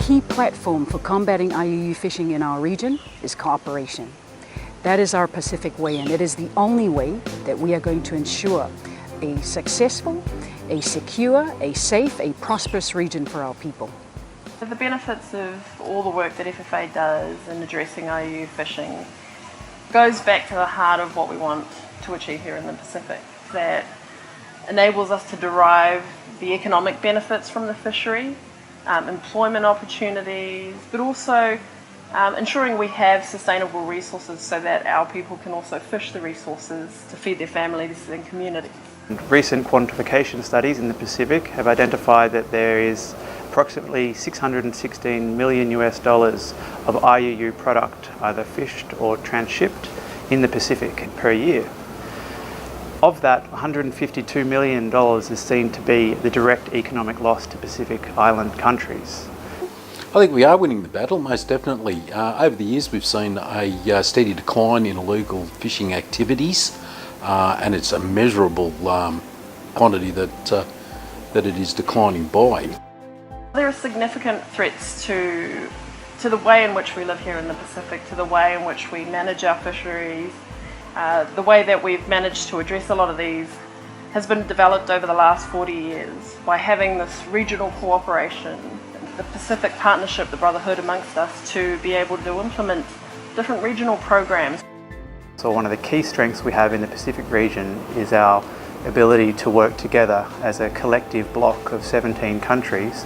key platform for combating IUU fishing in our region is cooperation. That is our Pacific way, and it is the only way that we are going to ensure a successful, a secure, a safe, a prosperous region for our people. The benefits of all the work that FFA does in addressing IUU fishing goes back to the heart of what we want to achieve here in the Pacific. That enables us to derive the economic benefits from the fishery, employment opportunities, but also ensuring we have sustainable resources so that our people can also fish the resources to feed their families and communities. Recent quantification studies in the Pacific have identified that there is approximately $616 million of IUU product either fished or transshipped in the Pacific per year. Of that, $152 million is seen to be the direct economic loss to Pacific Island countries. I think we are winning the battle, most definitely. Over the years we've seen a steady decline in illegal fishing activities, and it's a measurable quantity that it is declining by. There are significant threats to the way in which we live here in the Pacific, to the way in which we manage our fisheries. The way that we've managed to address a lot of these has been developed over the last 40 years by having this regional cooperation, the Pacific Partnership, the brotherhood amongst us, to be able to implement different regional programs. So one of the key strengths we have in the Pacific region is our ability to work together as a collective bloc of 17 countries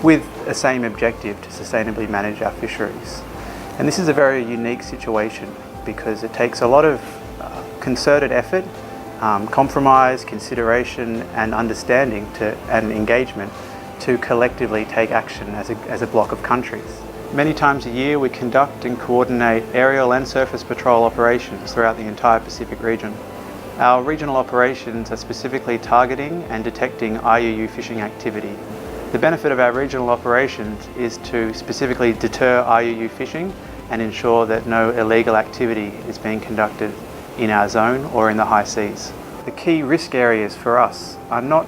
with the same objective to sustainably manage our fisheries. And this is a very unique situation because it takes a lot of concerted effort, compromise, consideration and understanding and engagement to collectively take action as a bloc of countries. Many times a year we conduct and coordinate aerial and surface patrol operations throughout the entire Pacific region. Our regional operations are specifically targeting and detecting IUU fishing activity. The benefit of our regional operations is to specifically deter IUU fishing and ensure that no illegal activity is being conducted in our zone or in the high seas. The key risk areas for us are not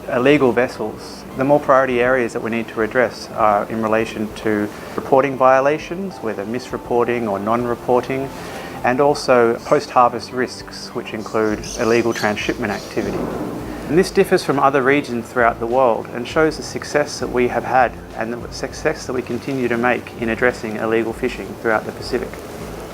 illegal vessels. The more priority areas that we need to address are in relation to reporting violations, whether misreporting or non-reporting, and also post-harvest risks, which include illegal transshipment activity. And this differs from other regions throughout the world and shows the success that we have had and the success that we continue to make in addressing illegal fishing throughout the Pacific.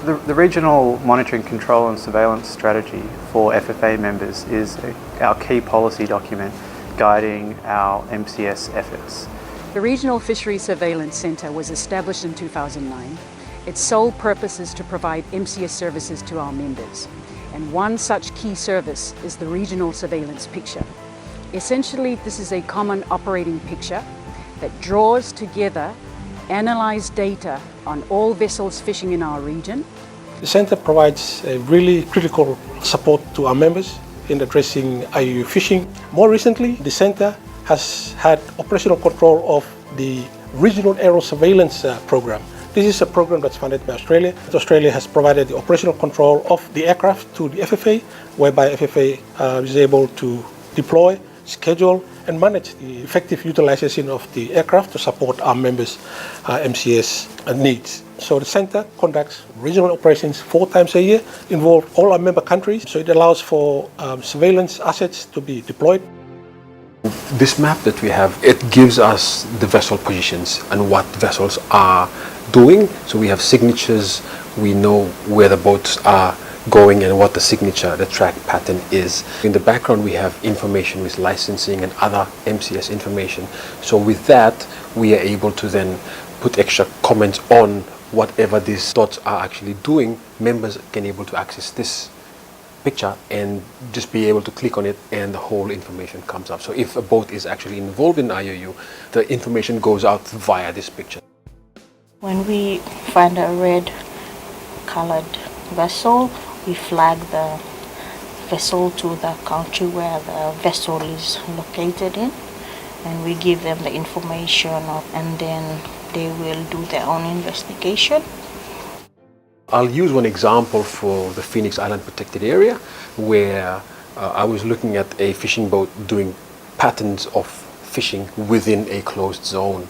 The Regional Monitoring, Control and Surveillance Strategy for FFA members is our key policy document guiding our MCS efforts. The Regional Fisheries Surveillance Centre was established in 2009. Its sole purpose is to provide MCS services to our members. And one such key service is the Regional Surveillance Picture. Essentially, this is a common operating picture that draws together analysed data on all vessels fishing in our region. The Centre provides a really critical support to our members in addressing IUU fishing. More recently, the Centre has had operational control of the Regional Aerial Surveillance Program. This is a program that's funded by Australia. Australia has provided the operational control of the aircraft to the FFA, whereby FFA is able to deploy, schedule and manage the effective utilization of the aircraft to support our members' MCS needs. So the Centre conducts regional operations 4 times a year, involve all our member countries, so it allows for surveillance assets to be deployed. This map that we have, it gives us the vessel positions and what vessels are doing. So we have signatures, we know where the boats are going and what the signature, the track pattern is. In the background we have information with licensing and other MCS information. So with that we are able to then put extra comments on whatever these dots are actually doing. Members can able to access this picture and just be able to click on it and the whole information comes up. So if a boat is actually involved in IUU, the information goes out via this picture. When we find a red colored vessel, we flag the vessel to the country where the vessel is located in, and we give them the information and then they will do their own investigation. I'll use one example for the Phoenix Island protected area where I was looking at a fishing boat doing patterns of fishing within a closed zone,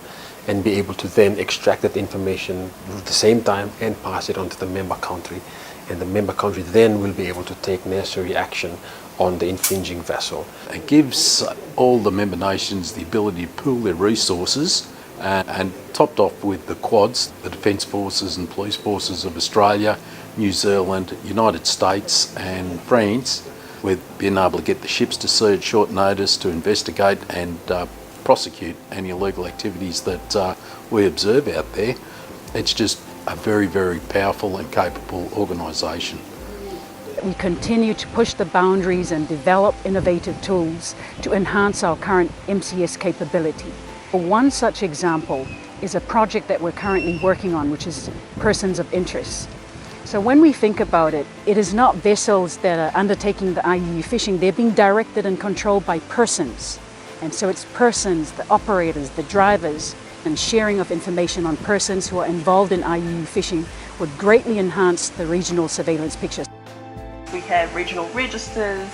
and be able to then extract that information at the same time and pass it on to the member country. And the member country then will be able to take necessary action on the infringing vessel. It gives all the member nations the ability to pool their resources and topped off with the quads, the Defence Forces and Police Forces of Australia, New Zealand, United States and France. We've been able to get the ships to sea at short notice to investigate and prosecute any illegal activities that we observe out there. It's just a very, very powerful and capable organisation. We continue to push the boundaries and develop innovative tools to enhance our current MCS capability. One such example is a project that we're currently working on, which is persons of interest. So when we think about it, it is not vessels that are undertaking the IUU fishing, they're being directed and controlled by persons. And so it's persons, the operators, the drivers, and sharing of information on persons who are involved in IUU fishing would greatly enhance the regional surveillance picture. We have regional registers,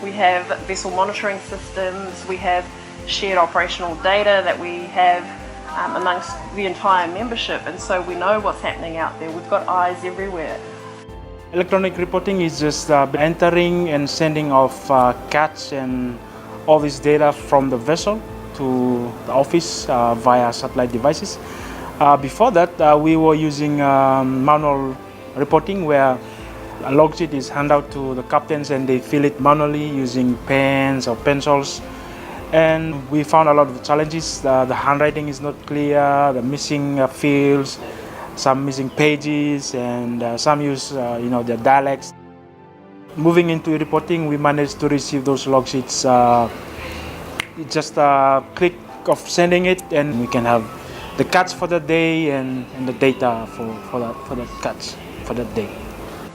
we have vessel monitoring systems, we have shared operational data that we have amongst the entire membership, and so we know what's happening out there. We've got eyes everywhere. Electronic reporting is just entering and sending of catch and all this data from the vessel to the office via satellite devices. Before that, we were using manual reporting where a log sheet is handed out to the captains and they fill it manually using pens or pencils. And we found a lot of challenges. The handwriting is not clear, the missing fields, some missing pages, and some use their dialects. Moving into reporting, we managed to receive those log sheets. It's just a click of sending it, and we can have the catch for the day and the data for the catch for that day.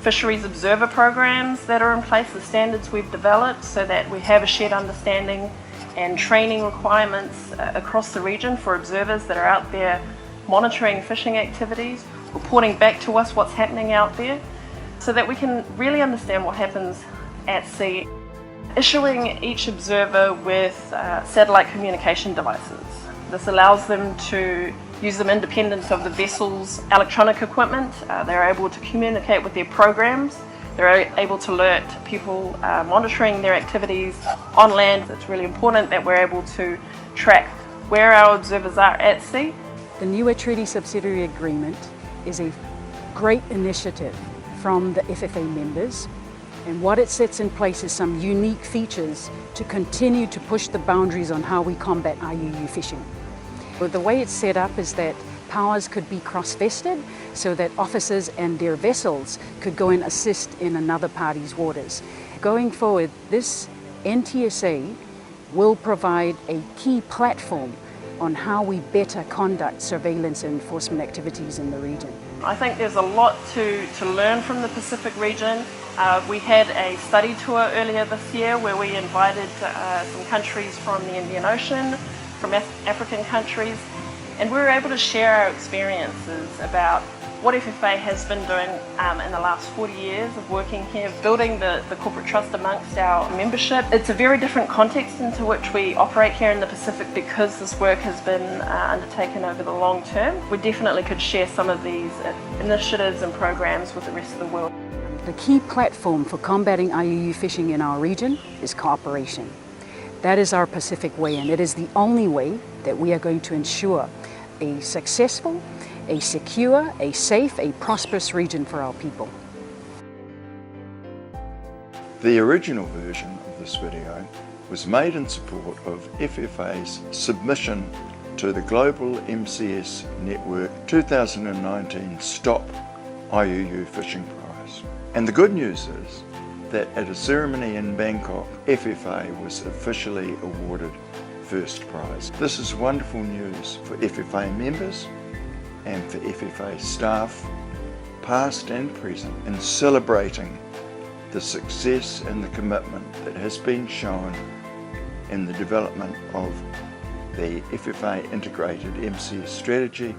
Fisheries observer programs that are in place, the standards we've developed so that we have a shared understanding and training requirements across the region for observers that are out there monitoring fishing activities, reporting back to us what's happening out there so that we can really understand what happens at sea. Issuing each observer with satellite communication devices. This allows them to use them independent of the vessel's electronic equipment. They're able to communicate with their programs. They're able to alert people monitoring their activities on land. It's really important that we're able to track where our observers are at sea. The new Treaty Subsidiary Agreement is a great initiative from the FFA members, and what it sets in place is some unique features to continue to push the boundaries on how we combat IUU fishing. But the way it's set up is that powers could be cross-vested so that officers and their vessels could go and assist in another party's waters. Going forward, this NTSA will provide a key platform on how we better conduct surveillance and enforcement activities in the region. I think there's a lot to learn from the Pacific region. We had a study tour earlier this year where we invited some countries from the Indian Ocean, from African countries, and we were able to share our experiences about what FFA has been doing in the last 40 years of working here, building the corporate trust amongst our membership. It's a very different context into which we operate here in the Pacific because this work has been undertaken over the long term. We definitely could share some of these initiatives and programs with the rest of the world. The key platform for combating IUU fishing in our region is cooperation. That is our Pacific way, and it is the only way that we are going to ensure a successful, a secure, a safe, a prosperous region for our people. The original version of this video was made in support of FFA's submission to the Global MCS Network 2019 Stop IUU Fishing Prize. And the good news is that at a ceremony in Bangkok, FFA was officially awarded first prize. This is wonderful news for FFA members and for FFA staff, past and present, in celebrating the success and the commitment that has been shown in the development of the FFA Integrated MCS strategy